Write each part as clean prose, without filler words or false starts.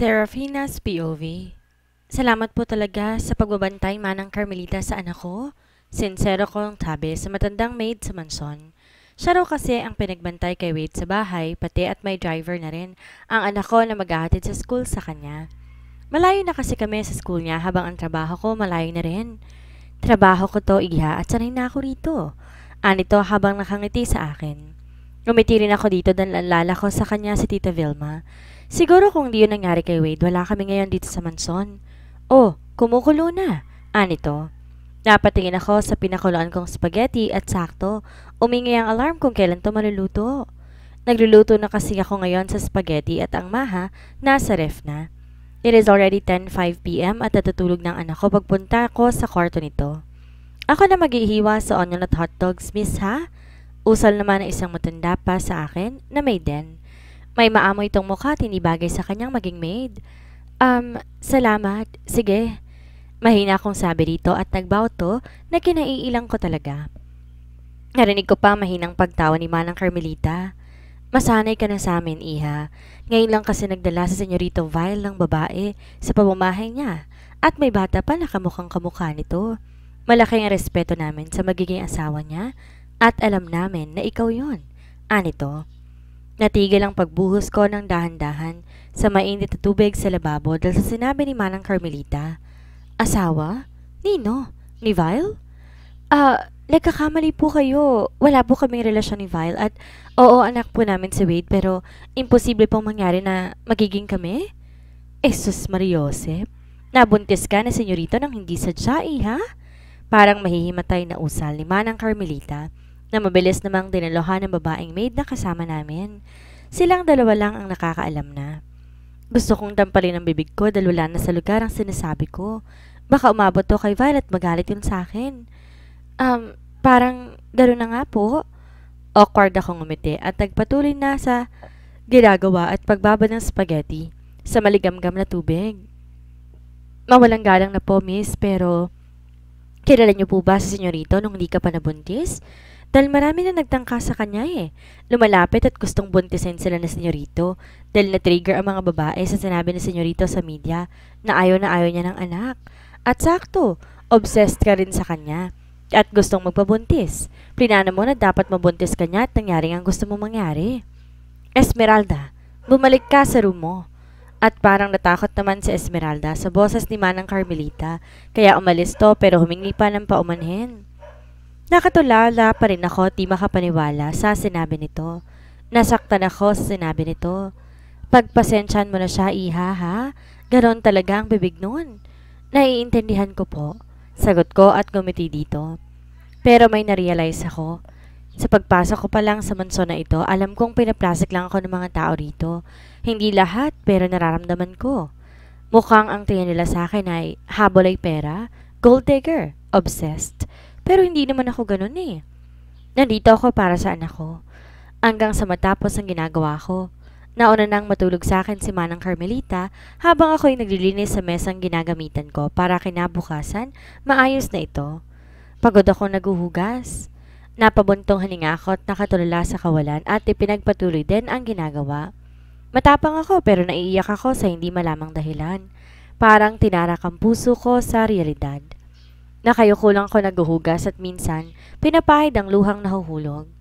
Serafina's POV. Salamat po talaga sa pagbabantay manang Carmelita sa anak ko. Sinsero kong tabi sa matandang maid sa manson. Siya raw kasi ang pinagbantay kay Wade sa bahay, pati at may driver na rin ang anak ko na maghahatid sa school sa kanya. Malayo na kasi kami sa school niya habang ang trabaho ko malayo na rin. Trabaho ko to, iha, at sanay na ako rito. Anito habang nakangiti sa akin. Ngumiti rin ako dito dahil alala ko sa kanya si Tita Vilma. Siguro kung di yun nangyari kay Wade, wala kami ngayon dito sa manson. Oh, kumukulo na. Anito. Napatingin ako sa pinakuloan kong spaghetti at sakto, umingi ang alarm kung kailan to maluluto. Nagluluto na kasi ako ngayon sa spaghetti at ang maha nasa ref na. It is already 10:05 p.m. at natutulog ng anak ko pagpunta ko sa kwarto nito. Ako na maghihiwa sa onion at hotdogs, miss ha? Usal naman ng isang matanda pa sa akin na may den. May maamoy itong mukha at hindi bagay sa kanyang maging maid. Salamat. Sige. Mahina akong sabi dito at nagbaw to na kinaiilang ko talaga. Narinig ko pa ang mahinang pagtawa ni Manang Carmelita. Masanay ka na sa amin, iha. Ngayon lang kasi nagdala sa senyorito Vile ng babae sa pamamahay niya at may bata pa na kamukhang kamukha nito. Malaki ang respeto namin sa magiging asawa niya at alam namin na ikaw yon. Anito. Natigil ang pagbuhos ko ng dahan-dahan sa mainit na tubig sa lababo dahil sa sinabi ni Manang Carmelita. Asawa? Nino? Ni Vile? Nagkakamali po kayo. Wala po kaming relasyon ni Vile at oo, anak po namin si Wade pero imposible pong mangyari na magiging kami? Jesus Mariosep, nabuntis ka na senyorito nang hindi sadya, ha? Parang mahihimatay na usal ni Manang Carmelita na mabilis namang dinalohan ng babaeng maid na kasama namin. Silang dalawa lang ang nakakaalam na. Gusto kong tampalin ang bibig ko dahil wala na sa lugar ang sinasabi ko. Baka umabot to kay Violet at magalit yun sa akin. Parang gano'n na nga po. Awkward akong ngumiti at nagpatuloy na sa ginagawa at pagbabad ng spaghetti sa maligamgam na tubig. Mawalang galang na po, miss, pero kilala niyo po ba si senyorito nung hindi ka pa nabuntis? Dahil marami na nagtangka sa kanya eh. Lumalapit at gustong buntisin sila na senyorito dahil na-trigger ang mga babae sa sinabi ni senyorito sa media na ayaw niya ng anak. At sakto, obsessed ka rin sa kanya at gustong magpabuntis. Plinano mo na dapat mabuntis ka niya at nangyari ang gusto mo mangyari. Esmeralda, bumalik ka sa room mo. At parang natakot naman si Esmeralda sa boses ni Manang Carmelita kaya umalis to pero humingi pa ng paumanhin. Nakatulala pa rin ako di makapaniwala sa sinabi nito. Nasaktan ako sa sinabi nito. Pagpasensyahan mo na siya, iha, ha? Ganon talaga ang bibig noon. Naiintindihan ko po. Sagot ko at gumiti dito. Pero may narealize ako. Sa pagpasok ko pa lang sa manso na ito, alam kong pinaplasik lang ako ng mga tao rito. Hindi lahat, pero nararamdaman ko. Mukhang ang tingin nila sa akin ay habol ay pera, gold digger, obsessed. Pero hindi naman ako ganun eh. Nandito ako para sa anak ko. Hanggang sa matapos ang ginagawa ko. Nauna nang matulog sa akin si Manang Carmelita habang ako'y naglilinis sa mesang ginagamitan ko para kinabukasan maayos na ito. Pagod ako naguhugas. Napabuntong hininga ako at nakatulala sa kawalan at ipinagpatuloy din ang ginagawa. Matapang ako pero naiiyak ako sa hindi malamang dahilan. Parang tinarak ang puso ko sa realidad. Nakayuko lang ko naguhugas at minsan pinapahid ang luhang nahuhulog.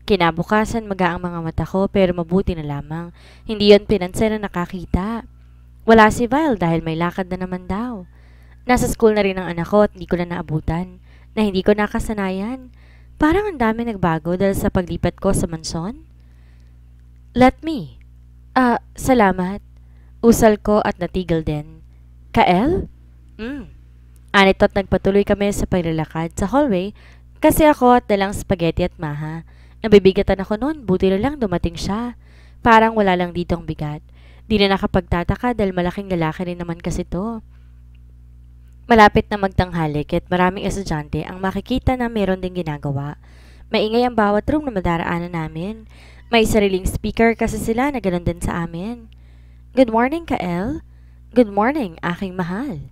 Kinabukasan maga ang mga mata ko pero mabuti na lamang. Hindi yon pinansin na nakakita. Wala si Vile dahil may lakad na naman daw. Nasa school na rin ang anak ko at hindi ko na naabutan. Na hindi ko nakasanayan. Parang ang dami nagbago dahil sa paglipat ko sa manson. Let me. Salamat. Usal ko at natigil din. Kael? Anito at nagpatuloy kami sa paglalakad sa hallway kasi ako at dalang spaghetti at maha. Nabibigatan ako noon, buti na lang dumating siya. Parang wala lang ditong bigat. Di na nakapagtataka dahil malaking lalaki rin naman kasi to. Malapit na magtanghalik at maraming estudyante ang makikita na meron ding ginagawa. Maingay ang bawat room na madaraanan namin. May sariling speaker kasi sila na ganoon din sa amin. Good morning, Kael. Good morning, aking mahal.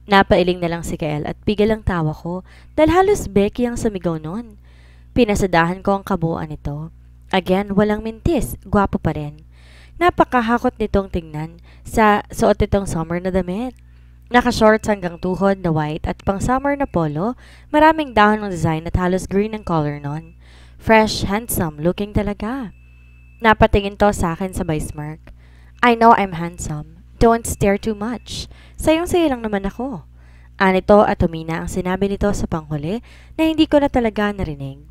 Napailing na lang si Kael at pigil ang tawa ko dahil halos Becky ang sumigaw noon. Pinasadahan ko ang kabuuan nito. Again, walang mintis, gwapo pa rin. Napakahakot nitong tingnan sa suot nitong summer na damit. Naka-shorts hanggang tuhod na white at pang-summer na polo, maraming dahon ng design at halos green ang color nun. Fresh, handsome, looking talaga. Napatingin to sa akin sabay smirk. I know I'm handsome. Don't stare too much. Sayong-sayo lang naman ako. Anito at humina ang sinabi nito sa panghuli na hindi ko na talaga narinig.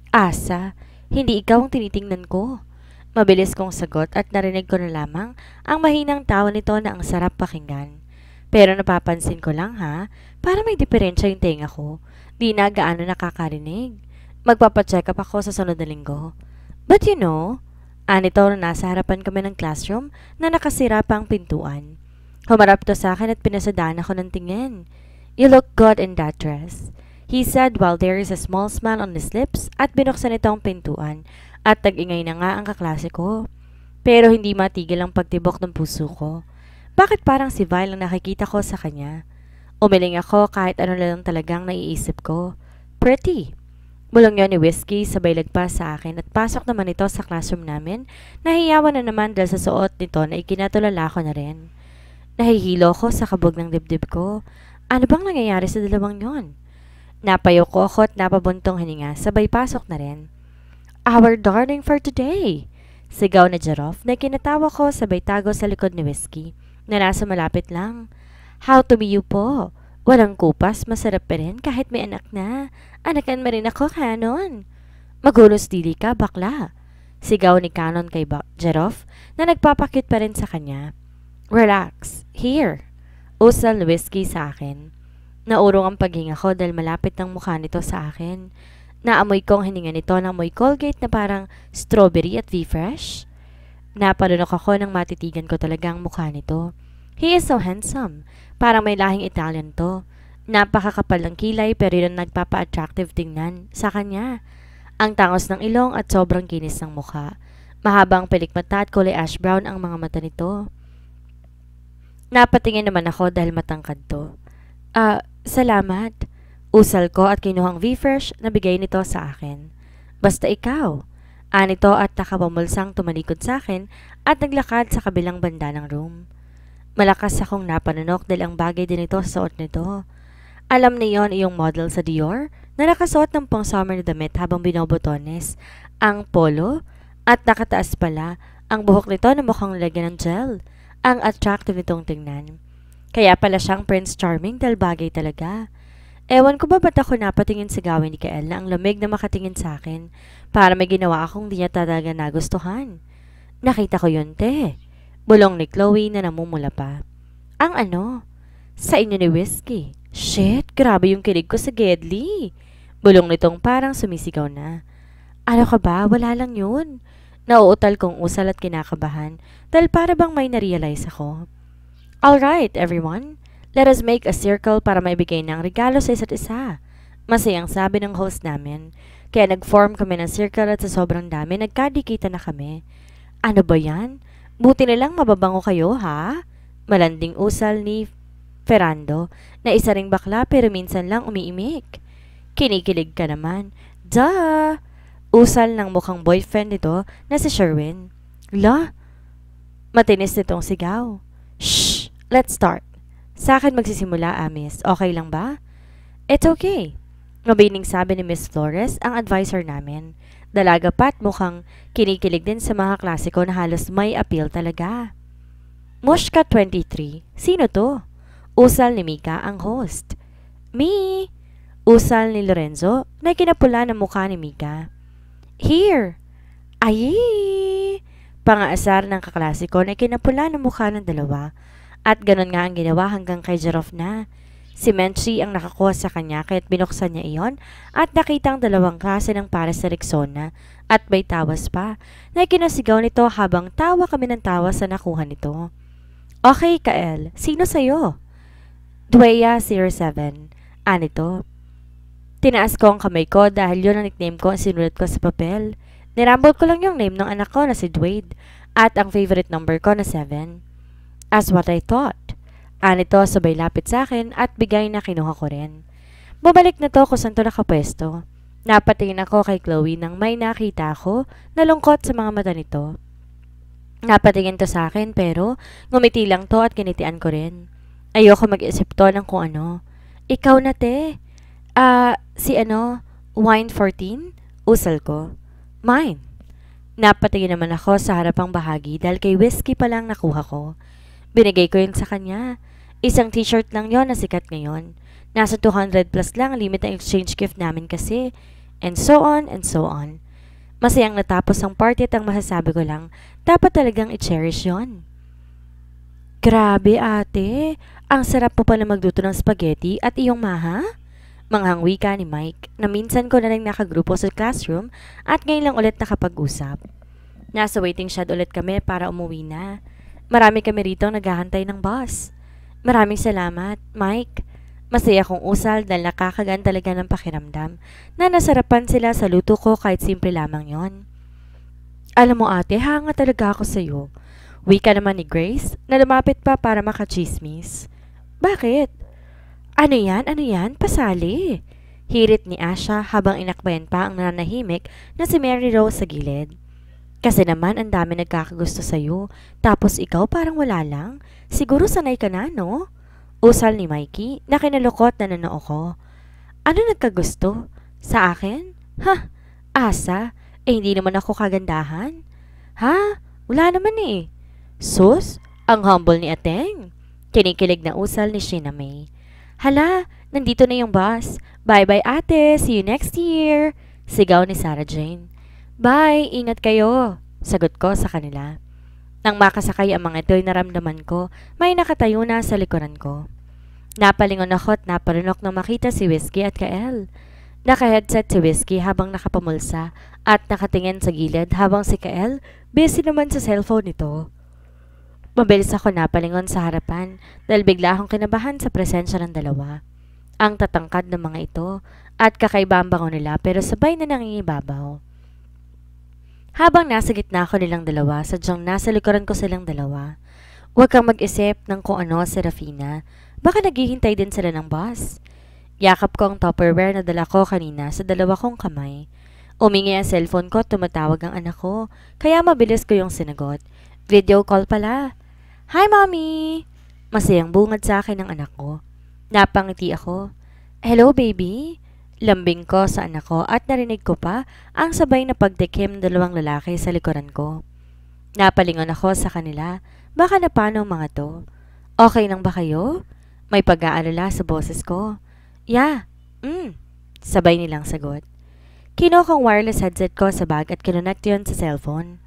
Asa, hindi ikaw ang tinitingnan ko. Mabilis kong sagot at narinig ko na lamang ang mahinang tawa nito na ang sarap pakinggan. Pero napapansin ko lang ha, para may diferensya yung tenga ko. Di na gaano nakakarinig. Magpapacheck up ako sa sunod na linggo. But you know, anito na nasa harapan kami ng classroom na nakasira pa ang pintuan. Humarap to sa akin at pinasadaan ako ng tingin. You look good in that dress, he said while there is a small smile on his lips at binuksan ito ang pintuan at tag-ingay na nga ang kaklase ko. Pero hindi matigil ang pagtibok ng puso ko. Bakit parang si Vile ang nakikita ko sa kanya? Umiling ako kahit ano lang talagang naiisip ko. Pretty. Bulong yon ni Whiskey sabay lagpas sa akin at pasok naman ito sa classroom namin. Nahiyawan na naman dahil sa suot nito na ikinatulala ko na rin. Nahihilo ko sa kabog ng dibdib ko. Ano bang nangyayari sa dalawang yon? Napayo ko ako at napabuntong hininga sabay pasok na rin. Our darling for today! Sigaw na Jeroff na kinatawa ko sabay tago sa likod ni Whiskey na nasa malapit lang. How to be you po? Walang kupas, masarap pa rin kahit may anak na. Anakan mo rin ako, Canon. Magulos dili ka, bakla. Sigaw ni Canon kay Jeroff na nagpapakit pa rin sa kanya. Relax. Here. Usal ni Whiskey sa akin. Naurong ang paghinga ko dahil malapit ng mukha nito sa akin. Naamoy kong hininga nito ng amoy Colgate na parang strawberry at V-Fresh. Napadunok ako nang matitigan ko talagang mukha nito. He is so handsome. Parang may lahing Italian to. Napakakapal ng kilay pero yun nagpapa-attractive tingnan sa kanya. Ang tangos ng ilong at sobrang kinis ng mukha. Mahabang pilikmata at kulay ash brown ang mga mata nito. Napatingin naman ako dahil matangkad to. Salamat. Usal ko at kinuhang V-Fresh na bigay nito sa akin. Basta ikaw. Anito at nakapamulsang tumalikod sa akin at naglakad sa kabilang banda ng room. Malakas akong napanunok dahil ang bagay din ito sa suot nito. Alam niyon iyong model sa Dior na nakasuot ng pang-summer na damit habang binobotones ang polo at nakataas pala ang buhok nito na mukhang lagyan ng gel. Ang attractive nitong tingnan. Kaya pala siyang Prince Charming dahil bagay talaga. Ewan ko ba ba't ako napatingin sa gawin ni Kael na ang lamig na makatingin sa akin para may ginawa akong di niya talaga nagustuhan. Nakita ko yun, te. Bulong ni Chloe na namumula pa. Ang ano? Sa inyo ni Whiskey. Shit, grabe yung kilig ko sa Gedli. Bulong nitong parang sumisigaw na. Ano ka ba? Wala lang yun. Nauutal kong usal at kinakabahan dahil para bang may narealize ako. Alright, everyone. Let us make a circle para maibigay ng regalo sa isa't isa. Masayang sabi ng host namin. Kaya nag-form kami ng circle at sa sobrang dami, nagkadikita na kami. Ano ba yan? Buti na lang mababango kayo, ha? Malanding usal ni Ferrando na isa ring bakla pero minsan lang umiimik. Kinikilig ka naman. Duh! Usal ng mukhang boyfriend nito na si Sherwin. La! Matinis nitong sigaw. Shh! Let's start. Sa akin magsisimula, Miss. Okay lang ba? It's okay. Mabining sabi ni Miss Flores, ang advisor namin. Dalaga pa at mukhang kinikilig din sa mga klasiko na halos may appeal talaga. Mushka 23. Sino to? Usal ni Mika, ang host. Me! Usal ni Lorenzo na kinapula ng mukha ni Mika. Here! Ayi! Pangaasar ng kaklasiko na kinapula ng mukha ng dalawa. At ganun nga ang ginawa hanggang kay Jeroff na. Si Menchie ang nakakuha sa kanya kaya't binuksan niya iyon at nakita ang dalawang klase ng pares sa Rexona at may tawas pa na kinasigaw nito habang tawa kami ng tawa sa nakuha nito. Okay, Kael. Sino sa'yo? Dwea 07. Anito. Tinaas ko ang kamay ko dahil yun ang nickname ko ang sinulat ko sa papel. Nirambol ko lang yung name ng anak ko na si Dwade at ang favorite number ko na 7. As what I thought. Anito sabay lapit sa akin at bigay na kinuha ko rin. Bumalik na to kung saan to nakapwesto. Napatingin ako kay Chloe nang may nakita ako na lungkot sa mga mata nito. Napatingin to sa akin pero ngumiti lang to at kinitian ko rin. Ayoko mag-isip to ng kung ano. Ikaw na te. Si ano, wine 14? Usal ko. Mine. Napatingin naman ako sa harapang bahagi dahil kay whiskey pa lang nakuha ko. Binigay ko yun sa kanya. Isang t-shirt lang yon na sikat ngayon. Nasa 200 plus lang ang limit ng exchange gift namin kasi. And so on and so on. Masayang natapos ang party at ang masasabi ko lang, dapat talagang i-cherish yon. Grabe ate, ang sarap mo pala magluto ng spaghetti at iyong maha? Manghang wika ni Mike na minsan ko na lang nakagrupo sa classroom at ngayon lang ulit nakapag-usap. Nasa waiting shed ulit kami para umuwi na. Marami kami rito naghahantay ng bus. Maraming salamat, Mike. Masaya kong usal dahil nakakagaan talaga ng pakiramdam na nasarapan sila sa luto ko kahit simple lamang yon. Alam mo ate, hanga talaga ako sa'yo. Wika naman ni Grace na lumapit pa para makachismis. Bakit? Ano yan? Ano yan? Pasali. Hirit ni Asha habang inakbayan pa ang nananahimik na si Mary Rose sa gilid. Kasi naman ang dami nagkakagusto sa'yo, tapos ikaw parang wala lang. Siguro sanay ka na, no? Usal ni Mikey na kinalukot na nanoo ko. Ano nagkagusto? Sa akin? Ha? Asa? Hindi naman ako kagandahan. Ha? Wala naman eh. Sus? Ang humble ni Ateng. Kinikilig na usal ni Sheena May. Hala, nandito na yung bus. Bye-bye ate, see you next year. Sigaw ni Sarah Jane. Bye, ingat kayo. Sagot ko sa kanila. Nang makasakay ang mga ito'y naramdaman ko, may nakatayo na sa likuran ko. Napalingon ako at naparunok nang makita si Whiskey at Kael. Naka-headset si Whiskey habang nakapamulsa at nakatingin sa gilid habang si Kael busy naman sa cellphone nito. Mabilis ako napalingon sa harapan dahil bigla akong kinabahan sa presensya ng dalawa. Ang tatangkad ng mga ito at kakaiba ang bango nila pero sabay na nangingibabaw. Habang nasa gitna ko nilang dalawa, sadyang nasa likuran ko silang dalawa. Huwag kang mag-isip ng kung ano, Serafina. Baka naghihintay din sila ng bus. Yakap ko ang Tupperware na dala ko kanina sa dalawa kong kamay. Umingi ang cellphone ko at tumatawag ang anak ko, kaya mabilis ko yung sinagot. Video call pala. Hi, Mommy! Masayang bungad sa akin ng anak ko. Napangiti ako. Hello, baby? Lambing ko sa anak ko at narinig ko pa ang sabay na pagtikim ng dalawang lalaki sa likuran ko. Napalingon ako sa kanila. Baka na paano mga to? Okay lang ba kayo? May pag-aalala sa boses ko. Yeah. Sabay nilang sagot. Kinuha kong wireless headset ko sa bag at kinonect yun sa cellphone.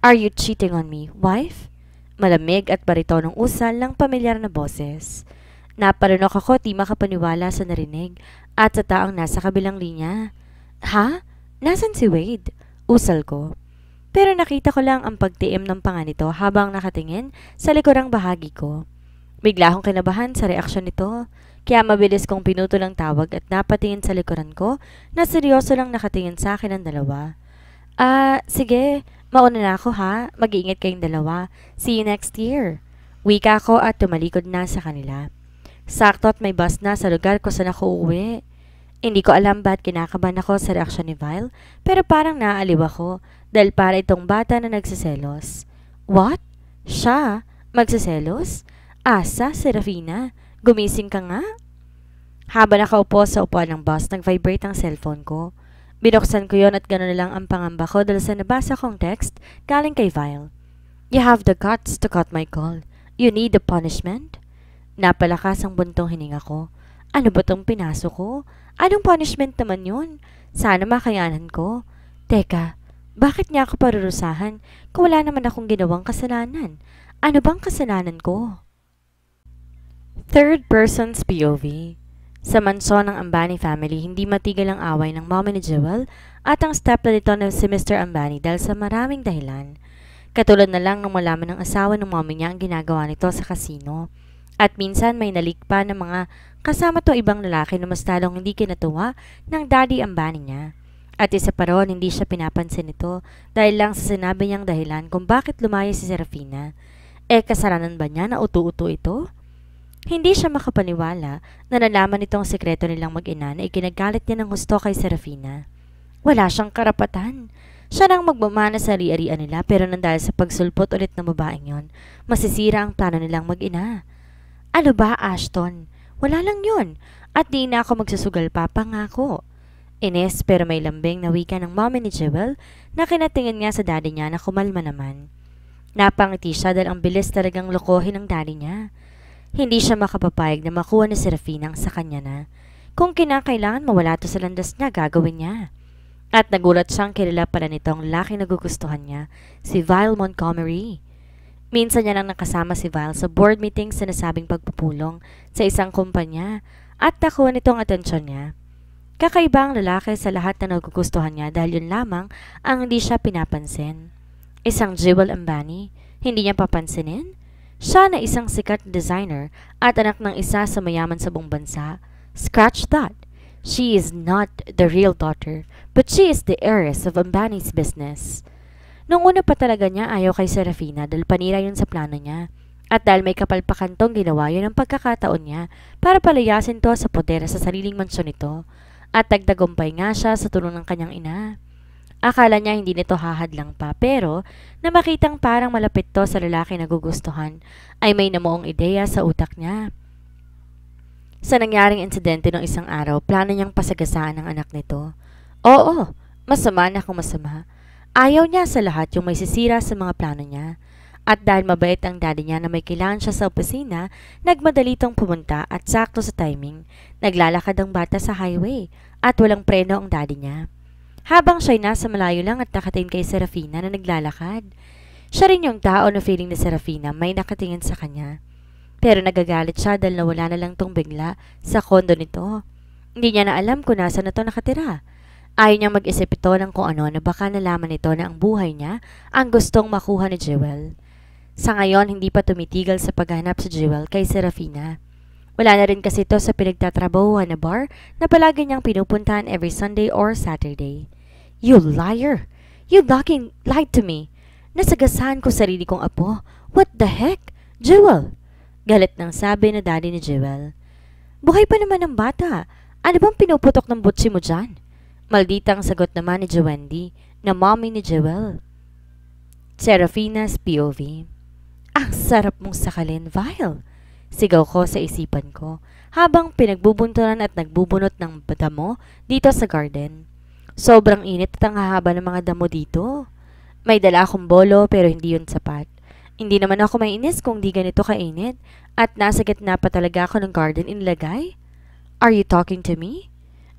Are you cheating on me, wife? Malamig at baritonong usal ng pamilyar na boses. Naparunok ako di makapaniwala sa narinig at sa taong nasa kabilang linya. Ha? Nasaan si Wade? Usal ko. Pero nakita ko lang ang pagtiim ng panga nito habang nakatingin sa likurang bahagi ko. Bigla akong kinabahan sa reaksyon nito, kaya mabilis kong pinutol ang tawag at napatingin sa likuran ko na seryoso lang nakatingin sa akin ang dalawa. Sige, mauna na ako ha, mag-iingat kayong dalawa. See you next year. Wika ko at tumalikod na sa kanila. Sakto at may bus na sa lugar ko saan ako uuwi. Hindi ko alam ba't kinakabahan ako sa reaksyon ni Vile, pero parang naaaliw ako dahil para itong bata na nagsiselos. What? Siya? Magsiselos? Asa, Serafina? Gumising ka nga? Habang nakaupo sa upuan ng bus, nag-vibrate ang cellphone ko. Binuksan ko yon at gano'n na lang ang pangamba ko dahil sa nabasa kong text galing kay Vile. You have the guts to cut my call. You need the punishment? Napalakas ang buntong hininga ko. Ano ba tong pinasok ko? Anong punishment naman yun? Sana makayanan ko. Teka, bakit niya ako parurusahan kung wala naman akong ginawang kasalanan? Ano bang kasalanan ko? Third person's POV. Sa mansyon ng Ambani family, hindi matigil ang away ng mommy ni Jewel at ang stepdad nito na si Mr. Ambani dahil sa maraming dahilan. Katulad na lang nung malaman ng asawa ng mommy niya ang ginagawa nito sa kasino. At minsan may nalik pa ng mga kasama to ibang lalaki na mas lalong hindi kinatuwa ng daddy Ambani niya. At isa pa ron, hindi siya pinapansin nito dahil lang sa sinabi niyang dahilan kung bakit lumaya si Serafina. Kasalanan ba niya na utu-utu ito? Hindi siya makapaniwala na nalaman nitong sekreto nilang mag-ina na ikinagalit niya ng husto kay Serafina. Wala siyang karapatan. Siya nang magmamana sa ari-arian nila pero nang dahil sa pagsulpot ulit ng babaeng yon, masisira ang plano nilang mag-ina. Ano ba, Ashton? Wala lang yun. At di na ako magsusugal pa, pangako. Ines pero may lambing na wika ng mommy ni Jewel na kinatingin niya sa daddy niya na kumalma naman. Napangiti siya dahil ang bilis talagang lokohin ng daddy niya. Hindi siya makapapayag na makuha ni Serafina ang sa kanya na. Kung kinakailangan mawala to sa landas niya, gagawin niya. At nagulat siyang kilala pala nitong laki na gugustuhan niya, si Vile Montgomery. Minsan niya lang nakasama si Vile sa board meeting sa nasabing pagpupulong sa isang kumpanya at nakuha nitong atensyon niya. Kakaiba ang lalaki sa lahat na nagugustuhan niya dahil yun lamang ang hindi siya pinapansin. Isang Jewel Ambani, hindi niya papansinin? Siya na isang sikat na designer at anak ng isa sa mayaman sa buong bansa. Scratch that. She is not the real daughter, but she is the heiress of Ambani's business. Nung una pa talaga niya ayaw kay Serafina dahil panira yun sa plano niya. At dahil may kapalpakan tong ginawa yun ang pagkakataon niya para palayasin to sa poder sa sariling mansyon nito. At dagdagumpay nga siya sa tulong ng kanyang ina. Akala niya hindi nito hahadlang pa pero na makitang parang malapit to sa lalaki na gugustuhan ay may namuong ideya sa utak niya. Sa nangyaring insidente ng isang araw, plano niyang pasagasaan ang anak nito. Oo, masama na kung masama. Ayaw niya sa lahat yung may sisira sa mga plano niya. At dahil mabait ang daddy niya na may kailangan siya sa opisina, nagmadali tong pumunta at sakto sa timing, naglalakad ang bata sa highway at walang preno ang daddy niya. Habang siya'y nasa malayo lang at nakatingin kay Serafina na naglalakad. Siya rin yung tao na feeling ni Serafina may nakatingin sa kanya. Pero nagagalit siya dahil nawala na lang tong bigla sa kondo nito. Hindi niya na alam kung nasa na to nakatira. Ayaw niyang mag-isip ito ng kung ano na baka nalaman nito na ang buhay niya ang gustong makuha ni Jewel. Sa ngayon, hindi pa tumitigil sa paghanap si Jewel kay Serafina. Wala na rin kasi ito sa pinagtatrabahuhan na bar na palagi niyang pinupuntahan every Sunday or Saturday. You liar! You lied to me! Nasagasahan ko sarili kong apo. What the heck? Jewel! Galit nang sabi na daddy ni Jewel. Buhay pa naman ang bata. Ano bang pinuputok ng butsi mo dyan? Malditang sagot naman ni Jowendy na mommy ni Jewel. Serafina's POV. Ang sarap mong sakalin, Vile! Sigaw ko sa isipan ko habang pinagbubunturan at nagbubunot ng damo dito sa garden. Sobrang init at ang hahaba ng mga damo dito. May dala akong bolo pero hindi yun sapat. Hindi naman ako mainis kung di ganito kainit at nasa gitna pa talaga ako ng garden inilagay. Are you talking to me?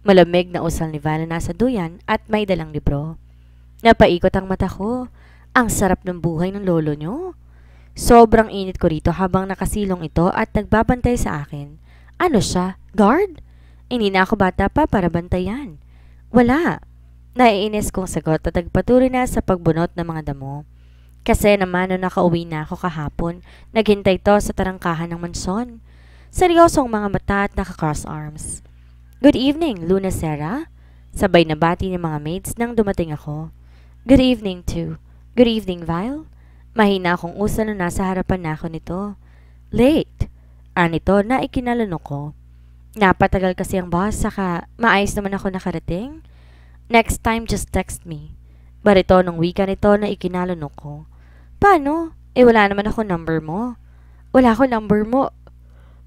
Malamig na usal ni Val na nasa duyan at may dalang libro. Napaikot ang mata ko. Ang sarap ng buhay ng lolo nyo. Sobrang init ko rito habang nakasilong ito at nagbabantay sa akin. Ano siya? Guard? Hindi na ako bata pa para bantayan. Wala. Naiinis kong sagot at nagpatuloy na sa pagbunot ng mga damo. Kasi naman nung nakauwi na ako kahapon, naghintay to sa tarangkahan ng mansyon. Seryosong mga mata at naka-cross arms. Good evening, Luna Sarah. Sabay na bati ng mga maids nang dumating ako. Good evening too. Good evening, Vile. Mahina akong usal na nasa harapan na ako nito. Late. Anito na ikinalunok ko. Napatagal kasi ang boss saka maayos naman ako nakarating. Next time just text me. Barito nung wika nito na ikinalunok ko. Paano? Wala naman ako number mo. Wala ko number mo.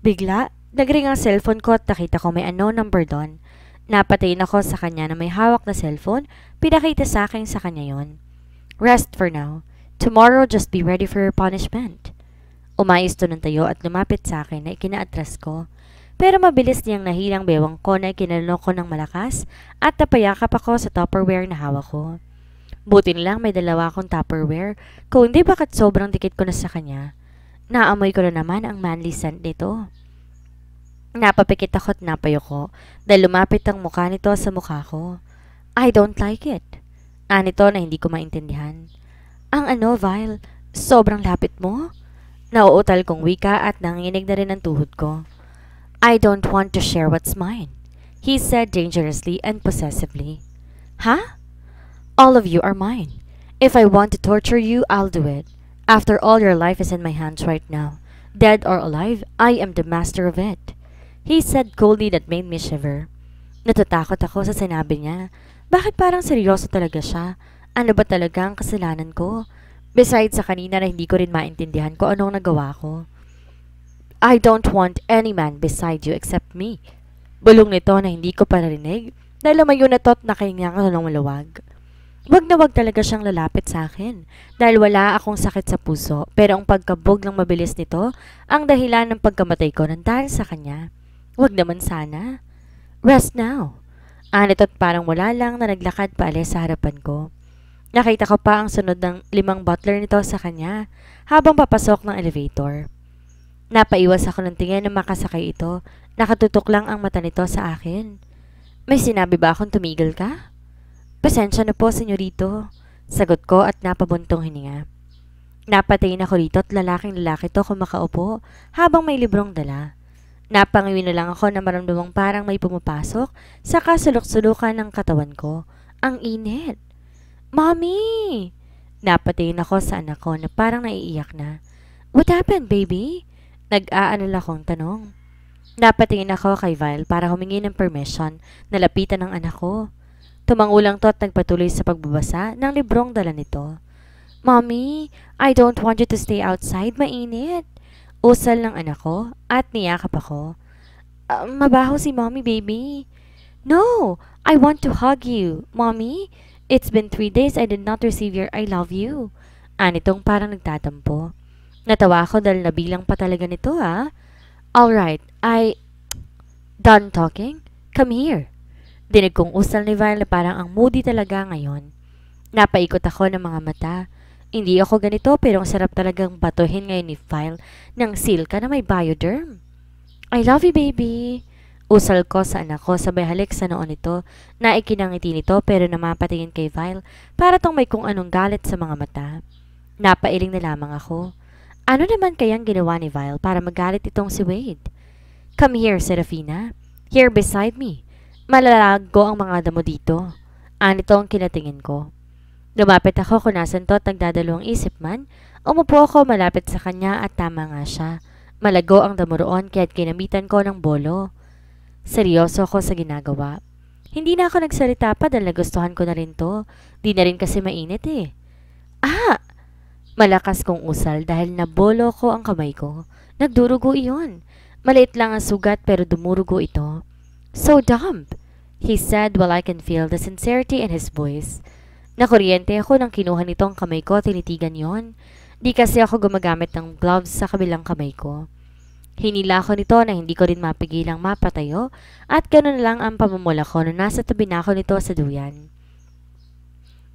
Bigla, nagring ang cellphone ko at nakita ko may unknown number doon. Napatingin ako sa kanya na may hawak na cellphone, pinakita sa akin sa kanya yon. Rest for now. Tomorrow just be ready for your punishment. Umayos to ng tayo at lumapit sa akin na ikinaatras ko. Pero mabilis niyang nahilang bewang ko na ikinalunok ko ng malakas at napayakap ako sa Tupperware na hawak ko. Buti nilang may dalawa akong Tupperware, kung hindi bakit sobrang dikit ko na sa kanya. Naamoy ko na naman ang manly scent nito. Napapikit ako at napayo ko dahil lumapit ang mukha nito sa mukha ko. I don't like it. Anito na hindi ko maintindihan. Ang ano, Vile? Sobrang lapit mo? Nauutal kong wika at nanginginig na rin ang tuhod ko. I don't want to share what's mine, he said dangerously and possessively. Huh? All of you are mine. If I want to torture you, I'll do it. After all, your life is in my hands right now. Dead or alive, I am the master of it. He said coldly that made me shiver. Natatakot ako sa sinabi niya. Bakit parang seryoso talaga siya? Ano ba talaga ang kasalanan ko? Besides sa kanina na hindi ko rin maintindihan ko anong nagawa ko. I don't want any man beside you except me. Bulong nito na hindi ko parinig dahil lumayo na to't nakahinga ko ng maluwag. Wag na wag talaga siyang lalapit sa akin dahil wala akong sakit sa puso pero ang pagkabog ng mabilis nito ang dahilan ng pagkamatay ko ng dahil sa kanya. Wag naman sana. Rest now. Anito't parang wala lang na naglakad paalis sa harapan ko. Nakita ko pa ang sunod ng 5 butler nito sa kanya habang papasok ng elevator. Napaiwas ako ng tingin na makasakay ito. Nakatutok lang ang mata nito sa akin. May sinabi ba akong tumigil ka? Pasensya na po, senyorito. Sagot ko at napabuntong hininga. Napatingin ako rito at lalaking lalaki to kumakaupo habang may librong dala. Napangiwi na lang ako na maramdamang parang may pumapasok sa kasulok-sulukan ng katawan ko. Ang init. Mommy! Napatingin ako sa anak ko na parang naiiyak na. What happened, baby? Nag-aalala kong tanong. Napatingin ako kay Vile para humingi ng permission na lapitan ng anak ko. Tumangulang to at nagpatuloy sa pagbabasa ng librong dala nito. Mommy, I don't want you to stay outside, mainit. Usal ng anak ko at niyakap ako. Mabaho si mommy, baby. No, I want to hug you, mommy. It's been 3 days I did not receive your I love you. Anitong parang nagtatampo. Natawa ako dahil nabilang pa talaga nito ha. Alright, Done talking? Come here. Dinig kong usal ni Vile na parang ang moody talaga ngayon. Napaikot ako ng mga mata. Hindi ako ganito pero ang sarap talagang batuhin ngayon ni Vile ng silka na may bioderm. I love you, baby. Usal ko sa anak ko sabay halik sa noon nito na ikinangiti nito pero namapatingin kay Vile para tong may kung anong galit sa mga mata. Napailing na lamang ako. Ano naman kayang ginawa ni Vile para magalit itong si Wade? Come here, Serafina. Here beside me. Malalago ang mga damo dito. Anito ang kinatingin ko. Lumapit ako kung nasan to at nagdadalawang isip man. Umupo ako malapit sa kanya at tama nga siya. Malago ang damo roon kaya't kinamitan ko ng bolo. Seryoso ako sa ginagawa. Hindi na ako nagsalita pa dahil nagustuhan ko na rin to. Di na rin kasi mainit eh. Ah! Malakas kong usal dahil nabolo ko ang kamay ko. Nagdurugo iyon. Maliit lang ang sugat pero dumurugo ito. So dumb, he said while I can feel the sincerity in his voice. Nakuryente ako nang kinuha nito ang kamay ko, tinitigan yon. Di kasi ako gumagamit ng gloves sa kabilang kamay ko. Hinila ko nito na hindi ko rin mapigilang mapatayo at ganoon lang ang pamumula ko na nasa tabi na ako nito sa duyan.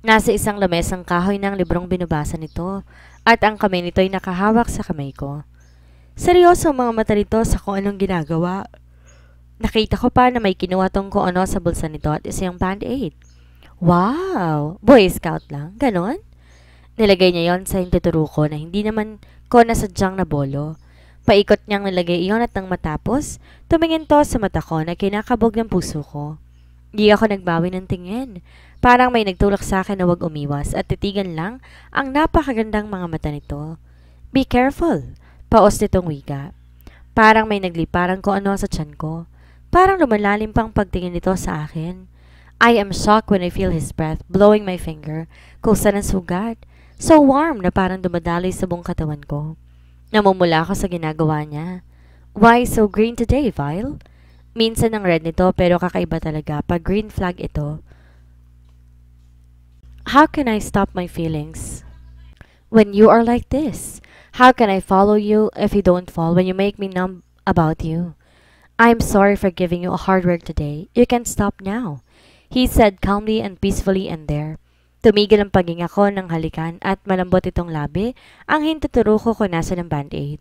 Nasa isang lamesang kahoy ng librong binabasa nito at ang kamay nito ay nakahawak sa kamay ko. Seryoso ang mga mata nito sa kung anong ginagawa. Nakita ko pa na may kinuha tong kung ano sa bulsa nito at isang band-aid. Wow! Boy Scout lang? Ganon? Nilagay niya yon sa hintuturo ko na hindi naman ko nasadyang nabolo. Paikot niyang nilagay iyon at nang matapos, tumingin to sa mata ko na kinakabog ng puso ko. Di ako nagbawi ng tingin. Parang may nagtulak sa akin na wag umiwas at titigan lang ang napakagandang mga mata nito. Be careful! Paos nitong wika. Parang may nagliparang ko ano sa tiyan ko. Parang lumalalim pang pagtingin nito sa akin. I am shocked when I feel his breath blowing my finger kung saan ang sugat. So warm na parang dumadaloy sa buong katawan ko. Namumula ako sa ginagawa niya. Why so green today, Vile? Minsan ang red nito pero kakaiba talaga pag green flag ito. How can I stop my feelings when you are like this? How can I follow you if you don't fall when you make me numb about you? I'm sorry for giving you a hard work today. You can stop now, he said calmly and peacefully and there. Tumigil ang paghinga ko ng halikan at malambot itong labi ang hintuturo ko kung nasa ng band-aid.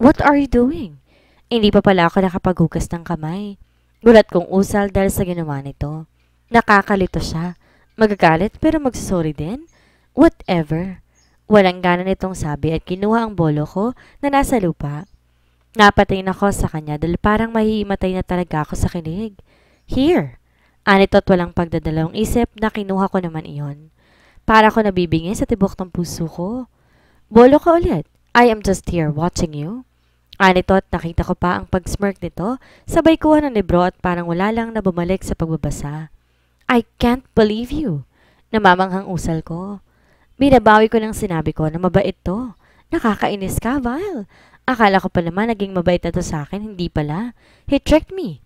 What are you doing? Hindi pa pala ako nakapaghugas ng kamay. Gulat kong usal dahil sa ginawa nito. Nakakalito siya. Magagalit pero magsasorry din? Whatever. Walang gana nitong sabi at kinuha ang bolo ko na nasa lupa. Napatingin ako sa kanya dahil parang mahihimatay na talaga ako sa kilig. Here! Anito't walang pagdadalawang isip na kinuha ko naman iyon. Para ko nabibingi sa tibok ng puso ko. Bolo ka ulit. I am just here watching you. Anito't nakita ko pa ang pag-smirk nito, sabay kuha ng libro at parang wala lang na bumalik sa pagbabasa. I can't believe you. Namamanghang usal ko. Binabawi ko ng sinabi ko na mabait to. Nakakainis ka, Vile. Akala ko pa naman naging mabait na to sa akin, hindi pala. He tricked me.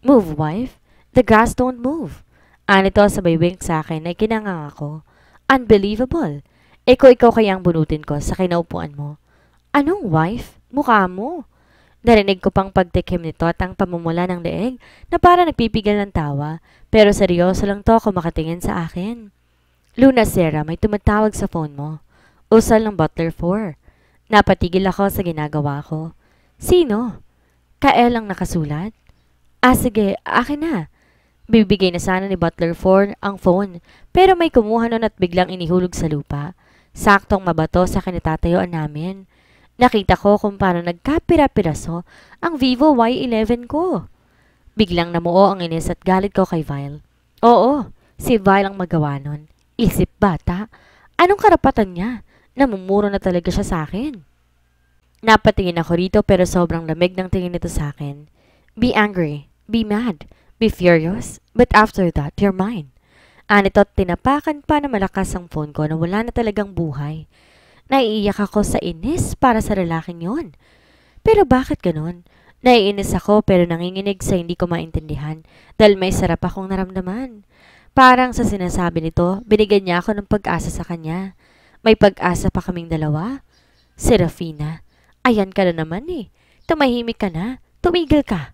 Move, wife. The grass don't move. Anito sabay wink sa akin ay kinangang ako. Unbelievable. Ikaw kayang bunutin ko sa kinaupuan mo. Anong wife? Mukha mo. Narinig ko pang pagtikim nito at ang pamumula ng leeg na para nagpipigil ng tawa. Pero seryoso lang to kung makatingin sa akin. Luna Sera, may tumatawag sa phone mo. Usal ng Butler 4. Napatigil ako sa ginagawa ko. Sino? Kael ang nakasulat? Sige, akin na. Bibigay na sana ni Butler 4 ang phone, pero may kumuha nun at biglang inihulog sa lupa. Saktong mabato sa kinatatayuan namin. Nakita ko kung paano nagkapira-piraso ang Vivo Y11 ko. Biglang namuo ang inis at galit ko kay Vile. Oo, si Vile ang magawa nun. Isip bata. Anong karapatan niya? Namumuro na talaga siya sa akin. Napatingin ako rito pero sobrang lamig ng tingin nito sa akin. Be angry. Be mad. Be furious. But after that, you're mine. Anito't tinapakan pa na malakas ang phone ko na wala na talagang buhay. Naiiyak ako sa inis para sa lalaking yon. Pero bakit ganun? Naiinis ako pero nanginginig sa hindi ko maintindihan dahil may sarap akong naramdaman. Parang sa sinasabi nito, binigyan niya ako ng pag-asa sa kanya. May pag-asa pa kaming dalawa. Serafina, ayan ka na naman eh. Tumahimik ka na. Tumigil ka.